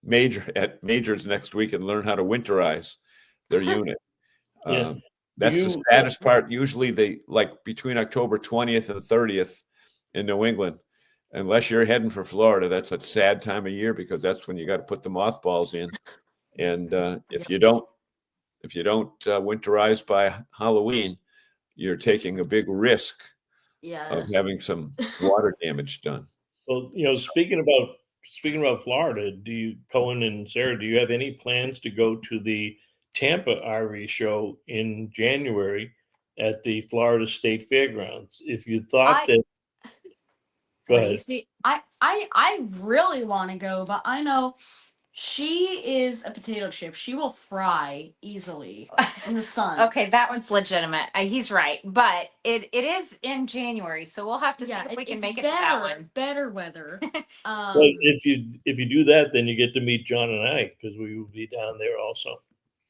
Majors next week and learn how to winterize their unit. Yeah. That's the You- saddest part. Usually they like between October 20th and 30th in New England, unless you're heading for Florida, that's a sad time of year because that's when you got to put the mothballs in. And if you don't winterize by Halloween, you're taking a big risk Yeah. of having some water damage done. Well, speaking about Florida, Koen and Sarah, do you have any plans to go to the Tampa RV show in January at the Florida State Fairgrounds? If you thought that, go ahead. See, I really want to go, but I know she is a potato chip. She will fry easily in the sun. Okay, that one's legitimate. He's right, but it is in January, so we'll have to see if we can make it to that one. Better weather. Well, if you do that, then you get to meet John and I because we will be down there also.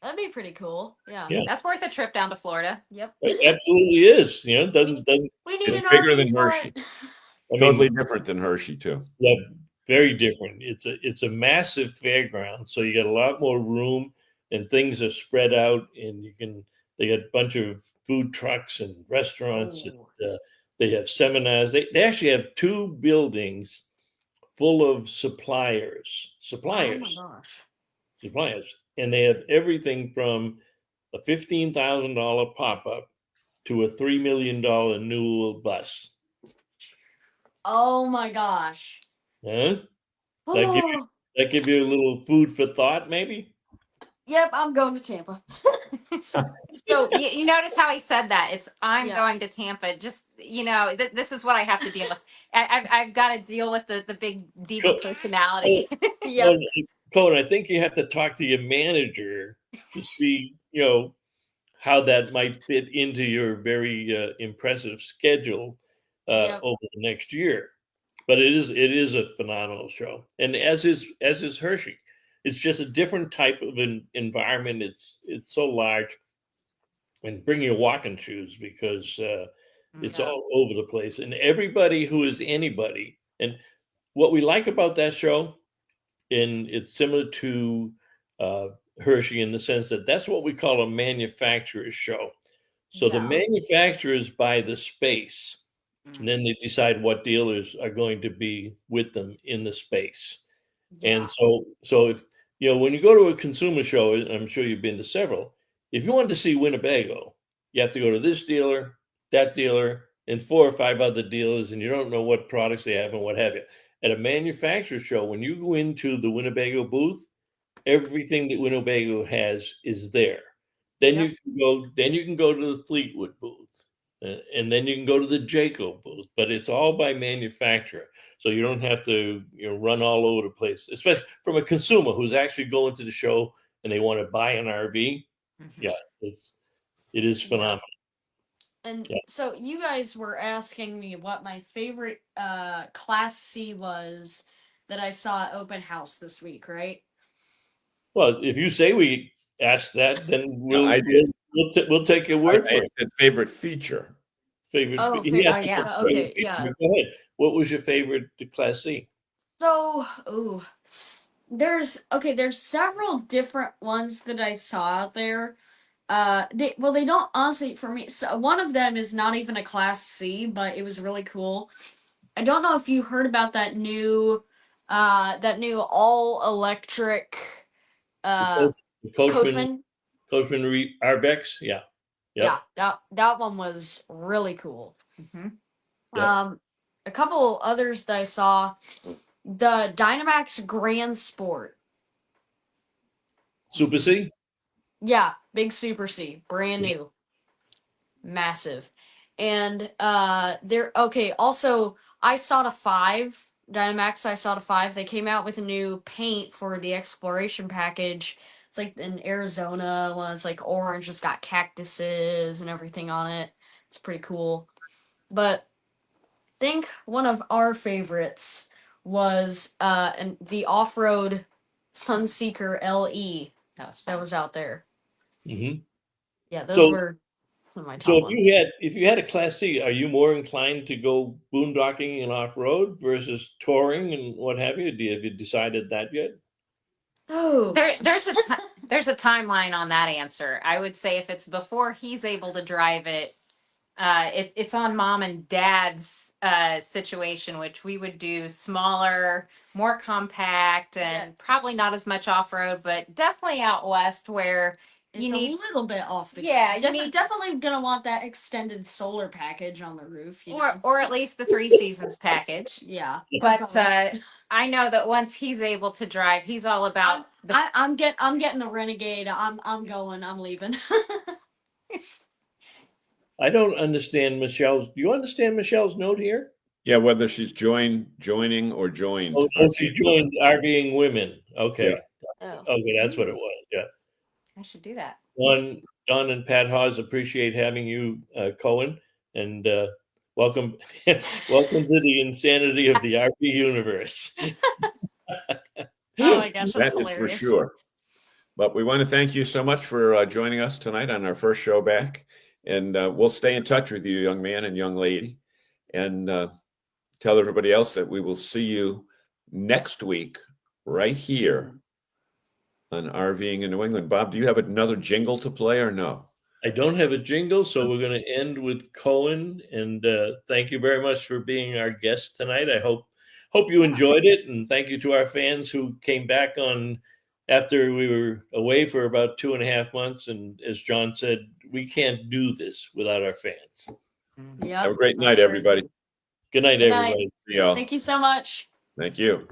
That'd be pretty cool. Yeah. Yeah. That's worth a trip down to Florida. Yep. It absolutely is. Doesn't We need It's an bigger RV than for Hershey. it. I Totally mean, different than Hershey too. yeah, very different. It's a massive fairground, so you got a lot more room and things are spread out, and they got a bunch of food trucks and restaurants. Oh. And, they have seminars. They actually have 2 buildings full of suppliers, Oh my gosh. and they have everything from a $15,000 pop up to a $3 million new bus. Oh my gosh. Huh? That give you a little food for thought, maybe? Yep, I'm going to Tampa. So you notice how he said that? I'm Yeah. going to Tampa. Just this is what I have to deal with. I've got to deal with the big diva personality. Yep. Cohen, I think you have to talk to your manager to see, how that might fit into your very impressive schedule Yep. over the next year. But it is a phenomenal show, and as is Hershey. It's just a different type of an environment. It's so large, and bring your walking shoes because it's Yeah. all over the place, and everybody who is anybody. And what we like about that show, and it's similar to Hershey in the sense that that's what we call a manufacturer's show. So the Yeah. manufacturers buy the space, Mm. and then they decide what dealers are going to be with them in the space. Yeah. And so if when you go to a consumer show, and I'm sure you've been to several, if you want to see Winnebago, you have to go to this dealer, that dealer, and 4 or 5 other dealers, and you don't know what products they have and what have you. At a manufacturer show, when you go into the Winnebago booth, everything that Winnebago has is there. Then Yep. you can go to the Fleetwood booth, and then you can go to the Jayco booth. But it's all by manufacturer, so you don't have to run all over the place. Especially from a consumer who's actually going to the show and they want to buy an RV. Mhm. Yeah, it is phenomenal. And Yeah. so you guys were asking me what my favorite Class C was that I saw at open house this week, right? Well, if you say we ask that, then No, I did. we'll take your I word for it. said favorite feature. Favorite. Oh, He asked yeah. the Okay, favorite feature, yeah. but go ahead. What was your favorite Class C? So, there's several different ones that I saw out there. They don't honestly for me. So one of them is not even a Class C, but it was really cool. I don't know if you heard about that new all electric The Coachman Coachman. Arbex. Yeah. Yep. Yeah, that one was really cool. Mhm. Yep. A couple others that I saw, the Dynamax Grand Sport. Super C. Yeah, big Super C, brand new, massive. And there okay, also I saw the 5, Dynamax I saw the 5. They came out with a new paint for the exploration package. It's like in Arizona one, it's like orange, it's got cactuses and everything on it. It's pretty cool. But I think one of our favorites was the off-road Sunseeker LE That was that fun. was out there. Hmm. Yeah, those So, were some of my so top ones. if you had a Class C, are you more inclined to go boondocking and off road versus touring and what have you? Have you decided that yet? Oh, There's a timeline on that answer. I would say if it's before he's able to drive it, it's on mom and dad's situation, which we would do smaller, more compact, and Yeah. probably not as much off road, but definitely out west where it's you need a little bit off the Yeah, grid. you need- Definitely gonna want that extended solar package on the roof. or at least the 3 seasons package. Yeah, But I know that once he's able to drive, he's all about I'm getting the Renegade. I'm going. I'm leaving. I don't understand Michelle's. Do you understand Michelle's note here? Yeah, whether she's joining or joined. Oh, she joined RVing Women. Okay. Oh. Okay, that's what it was. Yeah. I should do that. Don and Pat Hawes appreciate having you, Koen, and welcome, welcome to the insanity of the RV universe. Oh my gosh, that's That is for hilarious. sure. But we want to thank you so much for joining us tonight on our first show back. And we'll stay in touch with you, young man and young lady. And tell everybody else that we will see you next week right here on RVing in New England. Bob, do you have another jingle to play or no? I don't have a jingle, so we're going to end with Koen. And thank you very much for being our guest tonight. I hope you enjoyed it, and thank you to our fans who came back on after we were away for about 2.5 months. And as John said, we can't do this without our fans. Yeah. Have a great night, everybody. Good night, Good night. everybody. See y'all. Thank you so much. Thank you.